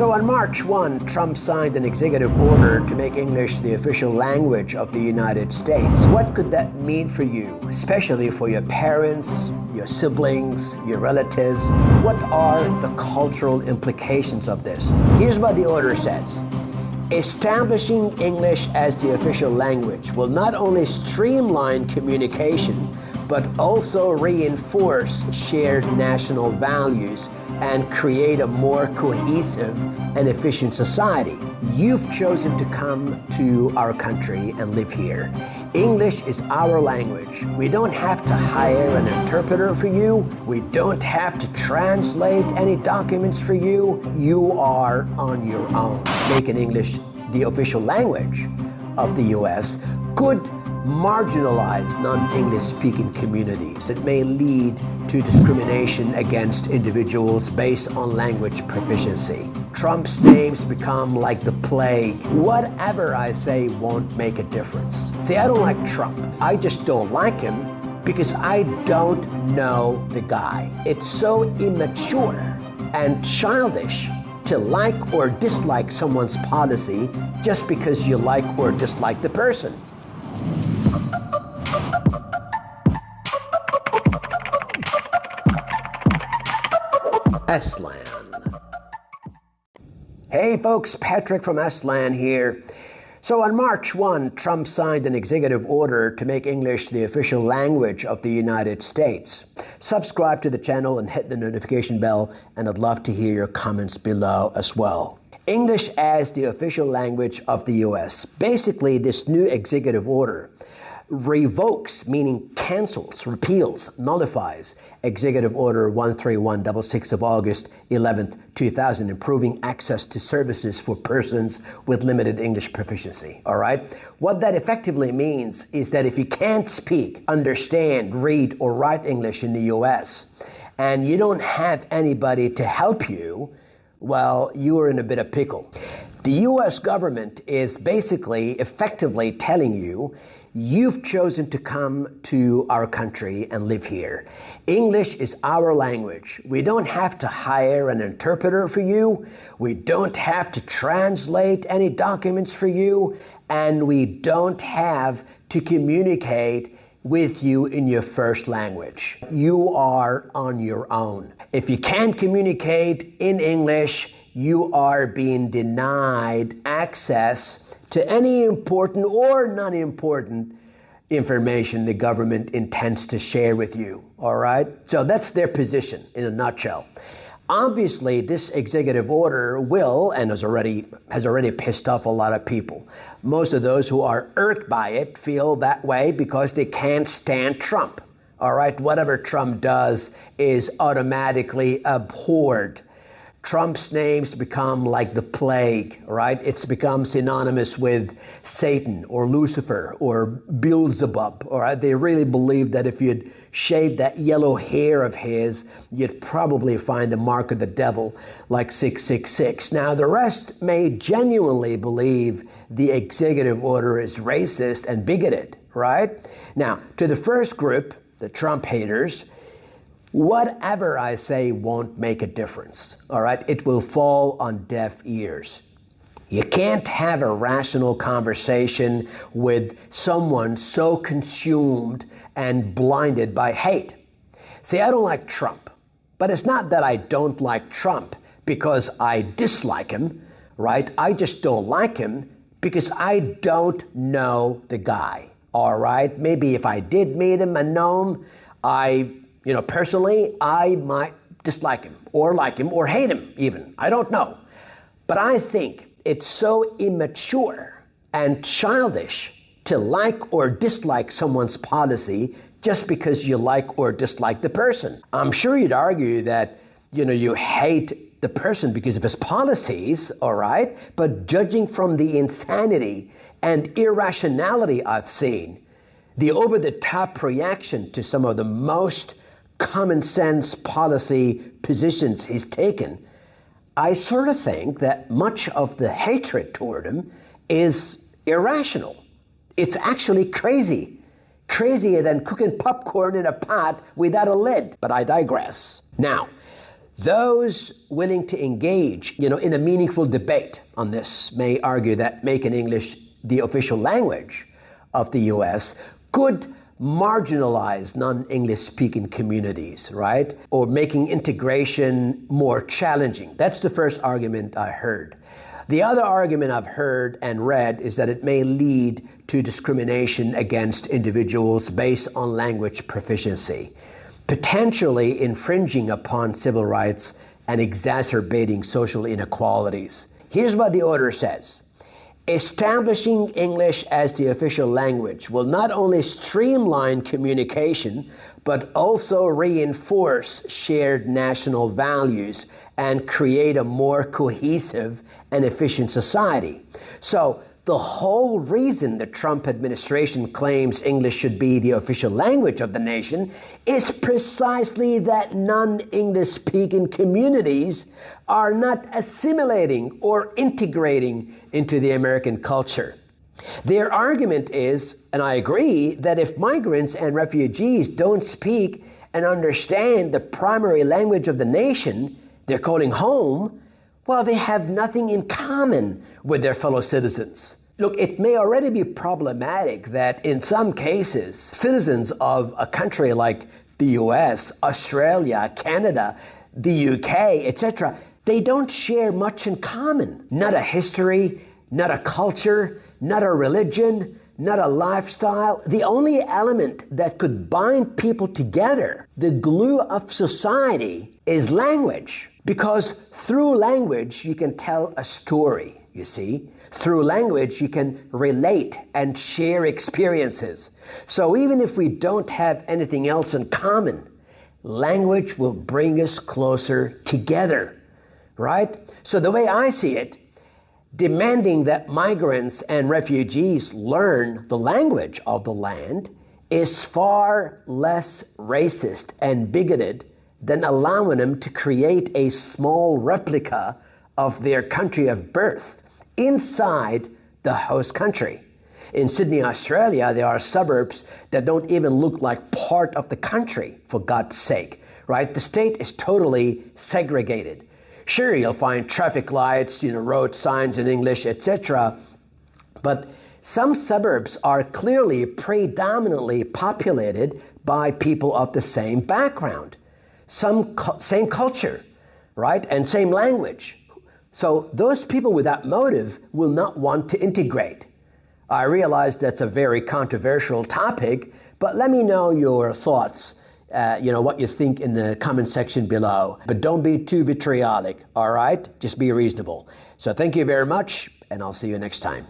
So on March 1, Trump signed an executive order to make English the official language of the United States. What could that mean for you, especially for your parents, your siblings, your relatives? What are the cultural implications of this? Here's what the order says. Establishing English as the official language will not only streamline communication, but also reinforce shared national values and create a more cohesive and efficient society. You've chosen to come to our country and live here. English is our language. We don't have to hire an interpreter for you. We don't have to translate any documents for you. You are on your own. Making English the official language of the U.S. could marginalize non-English speaking communities. It may lead to discrimination against individuals based on language proficiency. Trump's names become like the plague. Whatever I say won't make a difference. See, I don't like Trump. I just don't like him because I don't know the guy. It's so immature and childish to like or dislike someone's policy just because you like or dislike the person. Eslan. Hey folks, Patrick from Eslan here. So on March 1, Trump signed an executive order to make English the official language of the United States. Subscribe to the channel and hit the notification bell, and I'd love to hear your comments below as well. English as the official language of the U.S. Basically, this new executive order revokes, meaning cancels, repeals, nullifies Executive Order 13166 of August 11th, 2000, improving access to services for persons with limited English proficiency. All right? What that effectively means is that if you can't speak, understand, read, or write English in the U.S., and you don't have anybody to help you, well, you are in a bit of pickle. The U.S. government is basically effectively telling you, you've chosen to come to our country and live here. English is our language. We don't have to hire an interpreter for you. We don't have to translate any documents for you. And we don't have to communicate with you in your first language. You are on your own. If you can't communicate in English, you are being denied access to any important or non-important information the government intends to share with you, all right? So that's their position in a nutshell. Obviously, this executive order will, and has already pissed off a lot of people. Most of those who are irked by it feel that way because they can't stand Trump, all right? Whatever Trump does is automatically abhorred. Trump's names become like the plague, right? It's become synonymous with Satan or Lucifer or Beelzebub, all right? They really believe that if you'd shave that yellow hair of his, you'd probably find the mark of the devil like 666. Now, the rest may genuinely believe the executive order is racist and bigoted, right? Now, to the first group, the Trump haters, whatever I say won't make a difference, all right? It will fall on deaf ears. You can't have a rational conversation with someone so consumed and blinded by hate. See, I don't like Trump, but it's not that I don't like Trump because I dislike him, right? I just don't like him because I don't know the guy, all right? Maybe if I did meet him and know him, personally, I might dislike him or like him or hate him even. I don't know. But I think it's so immature and childish to like or dislike someone's policy just because you like or dislike the person. I'm sure you'd argue that, you hate the person because of his policies, all right? But judging from the insanity and irrationality I've seen, the over-the-top reaction to some of the most common sense policy positions he's taken, I sort of think that much of the hatred toward him is irrational. It's actually crazy. Crazier than cooking popcorn in a pot without a lid. But I digress. Now, Those willing to engage, in a meaningful debate on this may argue that making English the official language of the U.S. could marginalize non-English speaking communities, right? Or making integration more challenging. That's the first argument I heard. The other argument I've heard and read is that it may lead to discrimination against individuals based on language proficiency, potentially infringing upon civil rights and exacerbating social inequalities. Here's what the order says. Establishing English as the official language will not only streamline communication, but also reinforce shared national values and create a more cohesive and efficient society. So the whole reason the Trump administration claims English should be the official language of the nation is precisely that non-English speaking communities are not assimilating or integrating into the American culture. Their argument is, and I agree, that if migrants and refugees don't speak and understand the primary language of the nation they're calling home, well, they have nothing in common with their fellow citizens. Look, it may already be problematic that in some cases, citizens of a country like the US, Australia, Canada, the UK, etc., they don't share much in common. Not a history, not a culture, not a religion, not a lifestyle. The only element that could bind people together, the glue of society, is language. Because through language, you can tell a story, you see. Through language, you can relate and share experiences. So even if we don't have anything else in common, language will bring us closer together, right? So the way I see it, demanding that migrants and refugees learn the language of the land is far less racist and bigoted than allowing them to create a small replica of their country of birth inside the host country. In Sydney, Australia, there are suburbs that don't even look like part of the country, for God's sake, right? The state is totally segregated. Sure, you'll find traffic lights, road signs in English, etc. But some suburbs are clearly predominantly populated by people of the same background, same culture, right? And same language. So those people with that motive will not want to integrate. I realize that's a very controversial topic, but let me know your thoughts, what you think in the comment section below. But don't be too vitriolic, all right? Just be reasonable. So thank you very much, and I'll see you next time.